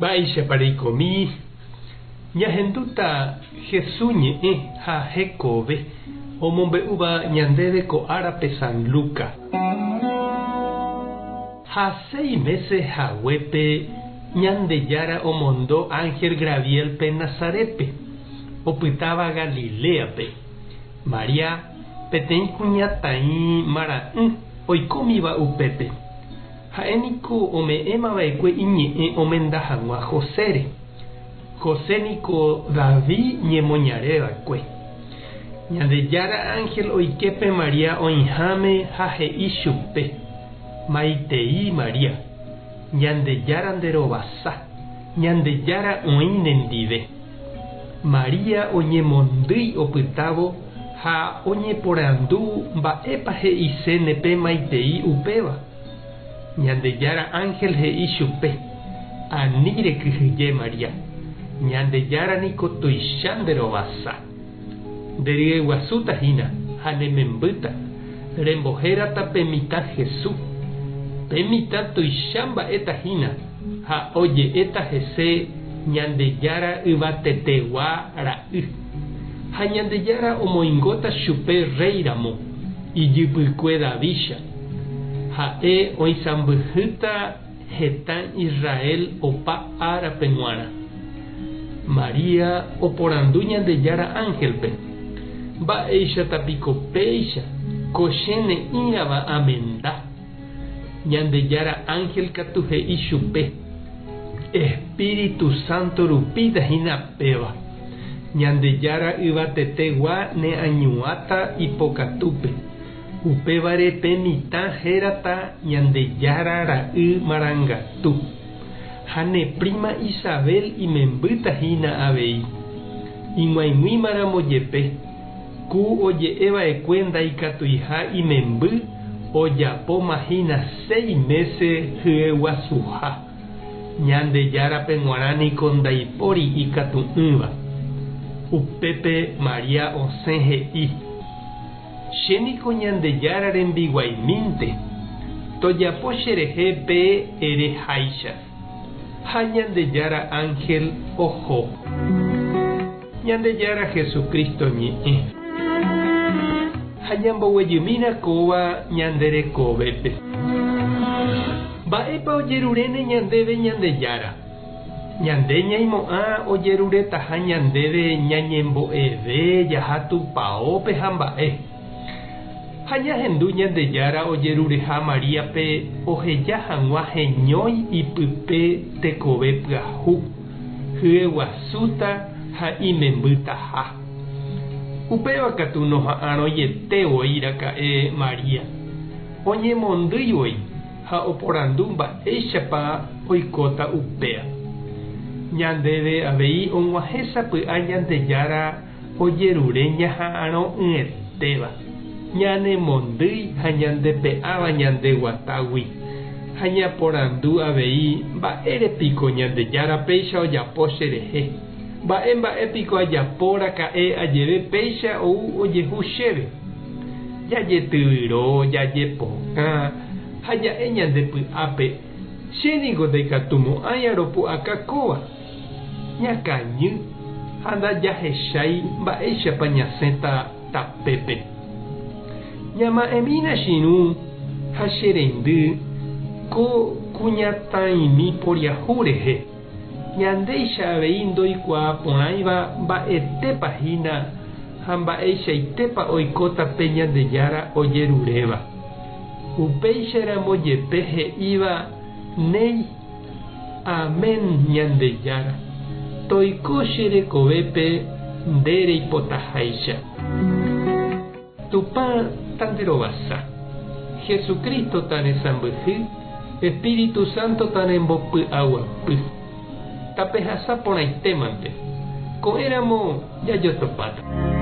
Baixa pareikomi ñahenduta Jesús ñe'ẽ ha hekove omombe'úva ñandéve ko árape San Luca. Ha 6 meses haguépe Ñandejára omondo Ángel Gabriel pe Nazarepe, opytáva Galileape. Maria peteĩ kuñataĩ mara'ỹ oikómiva upépe. Ha'éniko ome'ẽmava'ekue iñe'ẽ omenda hag̃ua Josére. Joséniko David ñemoñareva'ekue. Ñandejára Ángel oikepe Maria oĩháme ha he'i chupe: maitei Maria, Ñandejára nderovasa, Ñandejára oĩ nendive. Maria oñemondýi opytávo ha oñeporandu mba'épa he'ise pe maitei upéva. Ñandejára Ángel he'i chupe: ani rekyhyje Maria, Ñandejára niko tuicha nderovasa. Nderyeguasútahína ha nemembýta rembohérata pe mitã Jesús. Pe mitã tuicha mba'étahína ha oje'éta hese Ñandejára yvatetegua ra'y. Ha Ñandejára omoingóta chupe réiramo ijypykue Davícha. Ha'e oisãmbyhýta heta Israel opa árape g̃uarã. Maria oporandu Ñandejára Ángelpe: mba'éichatapiko péicha ko chene'írava amenda. Ñandejára Ángel katu he'i chupe: Espíritu Santo rupítahína péva. Ñandejára yvatetegua neañuãta ipokatúpe. Upévare pe mitã hérata Ñandejára ra'y marangatu. Ha ne prima Isabel imembýtahína avei. Ig̃uaig̃uímaramo jepe ku oje'eva'ekue ndaikatuiha imemby ojapómahína 6 meses hyeguasuha. Ñandejára pe g̃uarã niko ndaipóri ikatu'ỹva. Upépe Maria osẽ he'i: chéniko Ñandejára rembiguaimínte, tojapo cherehe pe ereháicha. Ha Ñandejára Ángel oho. Ñandejára Jesucristo ñe'ẽ ha ñamboguejymína ñanderekovépe. Mba'épa ojeruréne ñandéve Ñandejára. Ñande ñaimo'ã ojeruretaha ñandéve ñañembo'eve jaha tupãópe ha mba'e. Ha ñahendu Ñandejára ojerureha Maríape oheja hag̃ua heñói ipype tekove pyahu, hyeguasúta ha imembýtaha. Upéva katu noha'ãrõjetevoi raka'e Maria. Oñemondýivoi ha oporandu mba'éichapa oikóta upéa. Ñandéve avei og̃uahẽsapy'a Ñandejára ojerure ñaha'ãrõ'ỹetéva. Ñanemondýi ha ñandepe'ãva ñandeguatágui. Ha ñaporandu avei mba'érepiko Ñandejára péicha ojapo cherehe. Mba'épiko ajaporaka'e ajeve péicha ou ojehu chéve. Jajetyvyrõ, jajepokã ha ja'e ñandepy'ápe chéniko ndaikatumo'ãi aropu'aka kóva. Ñakañy ha ndajahechái mba'éichapa ñasẽta tapépe. Ñama'ẽmína chiru ha cherendy ko kuñataĩmi poriahu rehe. Ñandéicha avei ndoikuaa porãiva mba'etépahína ha mba'eichaitépa oikóta pe Ñandejára ojeruréva. Upéicharamo jepe he'íva néi: amén Ñandejára, toiko cherekovépe ndéreipotaháicha. Tupã tanderovasa, Jesucristo taresãmbyhy, Espíritu Santo tarembopy'aguapy. Tapehasa porãitémante, ko'ẽramo jajotopáta.